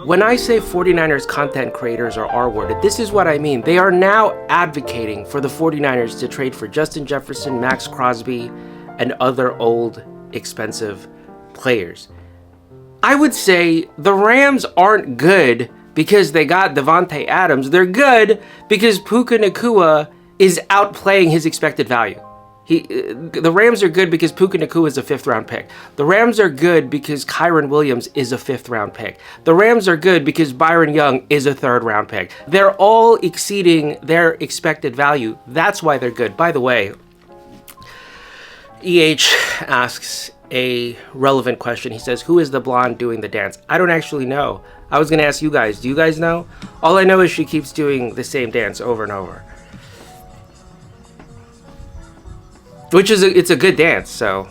When I say 49ers content creators are R-worded, this is what I mean. They are now advocating for the 49ers to trade for Justin Jefferson, Max Crosby, and other old, expensive players. I would say the Rams aren't good because they got Devontae Adams. They're good because Puka Nacua is outplaying his expected value. The Rams are good because Puka Nacua is a 5th round pick. The Rams are good because Kyron Williams is a 5th round pick. The Rams are good because Byron Young is a 3rd round pick. They're all exceeding their expected value. That's why they're good. By the way, EH asks a relevant question. He says, who is the blonde doing the dance? I don't actually know. I was going to ask you guys. Do you guys know? All I know is she keeps doing the same dance over and over. Which is it's a good dance, so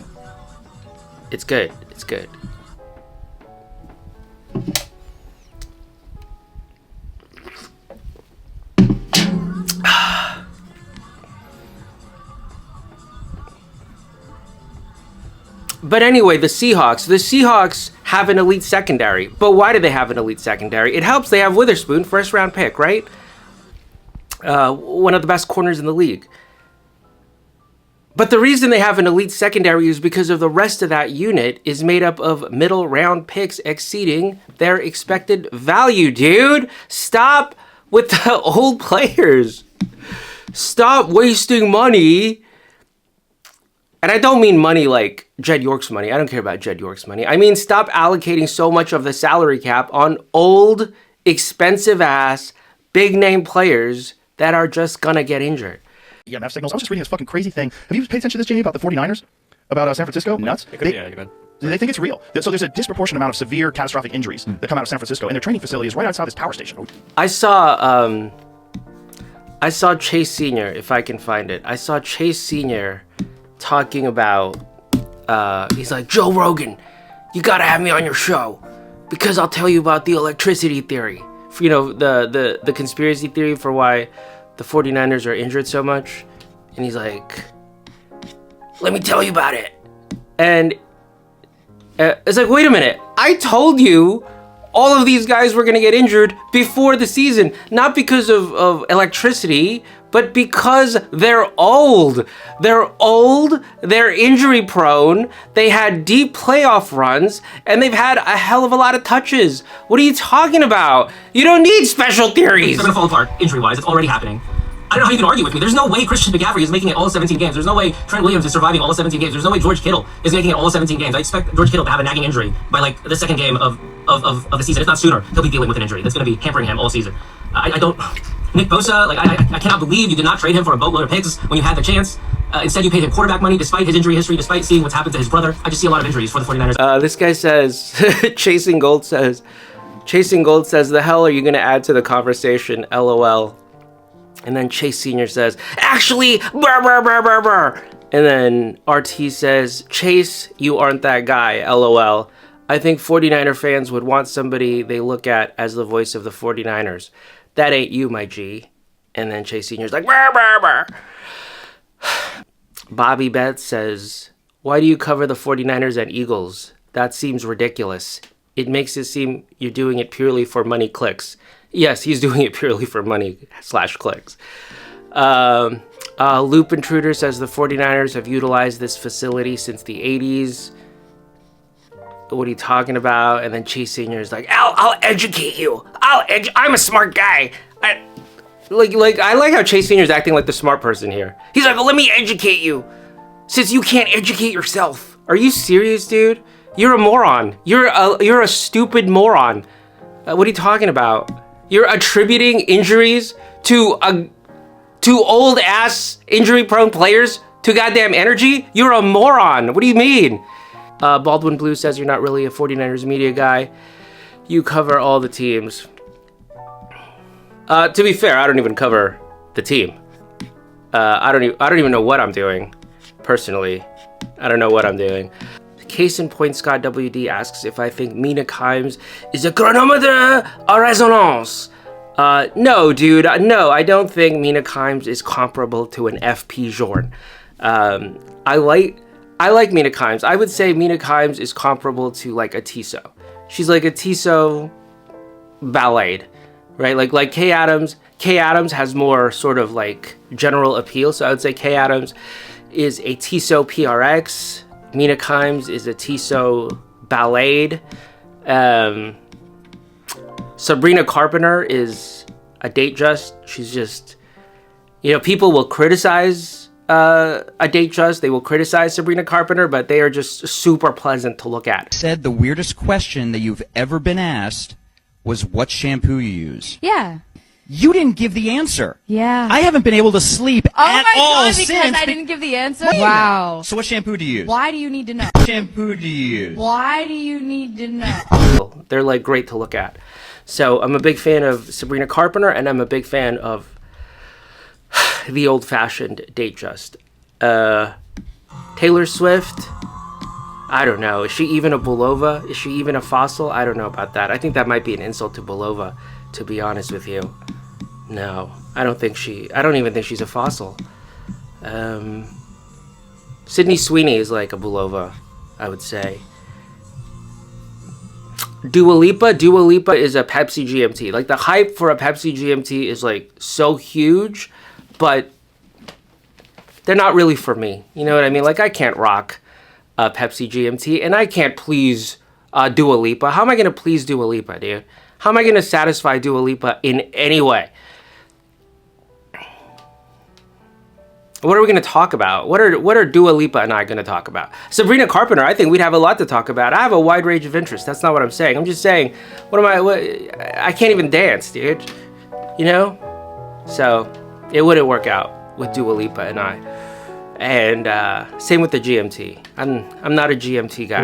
it's good. It's good. But anyway, the Seahawks have an elite secondary. But why do they have an elite secondary? It helps they have Witherspoon, 1st round pick, right? One of the best corners in the league. But the reason they have an elite secondary is because of the rest of that unit is made up of middle round picks exceeding their expected value, dude. Stop with the old players. Stop wasting money. And I don't mean money like Jed York's money. I don't care about Jed York's money. I mean, stop allocating so much of the salary cap on old, expensive-ass, big-name players that are just gonna get injured. EMF signals. I was just reading this fucking crazy thing. Have you paid attention to this, Jamie, about the 49ers? About San Francisco? Nuts? Yeah, you could. They think it's real. So there's a disproportionate amount of severe catastrophic injuries that come out of San Francisco, and their training facility is right outside this power station. I saw Chase Sr., if I can find it. I saw Chase Sr. talking about, he's like, Joe Rogan, you gotta have me on your show because I'll tell you about the electricity theory. You know, the conspiracy theory for why the 49ers are injured so much. And he's like, let me tell you about it. And it's like, wait a minute. I told you all of these guys were going to get injured before the season. Not because of electricity, but because they're old. They're old, they're injury prone, they had deep playoff runs, and they've had a hell of a lot of touches. What are you talking about? You don't need special theories. It's gonna fall apart injury-wise. It's already happening. I don't know how you can argue with me. There's no way Christian McCaffrey is making it all 17 games. There's no way Trent Williams is surviving all 17 games. There's no way George Kittle is making it all 17 games. I expect George Kittle to have a nagging injury by like the 2nd game of the season. If not sooner, he'll be dealing with an injury that's going to be hampering him all season. I don't... Nick Bosa, like I cannot believe you did not trade him for a boatload of picks when you had the chance. Instead, you paid him quarterback money despite his injury history, despite seeing what's happened to his brother. I just see a lot of injuries for the 49ers. This guy says, Chasing Gold says, the hell are you going to add to the conversation? LOL. And then Chase Sr. says, actually, brr, brr, brr, brr, brr. And then RT says, Chase, you aren't that guy, LOL. I think 49er fans would want somebody they look at as the voice of the 49ers. That ain't you, my G. And then Chase Sr.'s like, brr, brr, brr. Bobby Betts says, why do you cover the 49ers and Eagles? That seems ridiculous. It makes it seem you're doing it purely for money clicks. Yes, he's doing it purely for money/clicks. Loop Intruder says the 49ers have utilized this facility since the 80s. What are you talking about? And then Chase Sr. is like, I'll educate you. I'm a smart guy. I like how Chase Sr. is acting like the smart person here. He's like, well, let me educate you. Since you can't educate yourself. Are you serious, dude? You're a moron. You're a stupid moron. What are you talking about? You're attributing injuries to old ass injury prone players to goddamn energy? You're a moron. What do you mean? Baldwin Blue says you're not really a 49ers media guy. You cover all the teams. To be fair, I don't even cover the team. I don't even know what I'm doing. Personally, I don't know what I'm doing. Case in point, Scott WD asks if I think Mina Kimes is a chronometer à résonance. No, dude. No, I don't think Mina Kimes is comparable to an FP Journe. I like Mina Kimes. I would say Mina Kimes is comparable to like a Tissot. She's like a Tissot ballet, right? Like Kay Adams. Kay Adams has more sort of like general appeal. So I would say Kay Adams is a Tissot PRX. Mina Kimes is a Tissot Ballet. Sabrina Carpenter is a Datejust. She's just, people will criticize a Datejust. They will criticize Sabrina Carpenter, but they are just super pleasant to look at. Said the weirdest question that you've ever been asked was what shampoo you use. Yeah. You didn't give the answer. Yeah. I haven't been able to sleep Oh at my all god, because since. I didn't give the answer? Wait a minute. Wow. So what shampoo do you use? Why do you need to know? What shampoo do you use? Why do you need to know? They're like great to look at. So I'm a big fan of Sabrina Carpenter, and I'm a big fan of the old-fashioned Datejust. Taylor Swift, I don't know. Is she even a Bulova? Is she even a fossil? I don't know about that. I think that might be an insult to Bulova, to be honest with you. No, I don't even think she's a fossil. Sydney Sweeney is like a Bulova, I would say. Dua Lipa is a Pepsi GMT. Like, the hype for a Pepsi GMT is like so huge, but they're not really for me. You know what I mean? Like, I can't rock a Pepsi GMT, and I can't please Dua Lipa. How am I gonna please Dua Lipa, dude? How am I gonna satisfy Dua Lipa in any way? What are we going to talk about? What are Dua Lipa and I going to talk about? Sabrina Carpenter, I think we'd have a lot to talk about. I have a wide range of interests. That's not what I'm saying. I'm just saying, I can't even dance, dude. So it wouldn't work out with Dua Lipa and I. And same with the GMT. I'm not a GMT guy.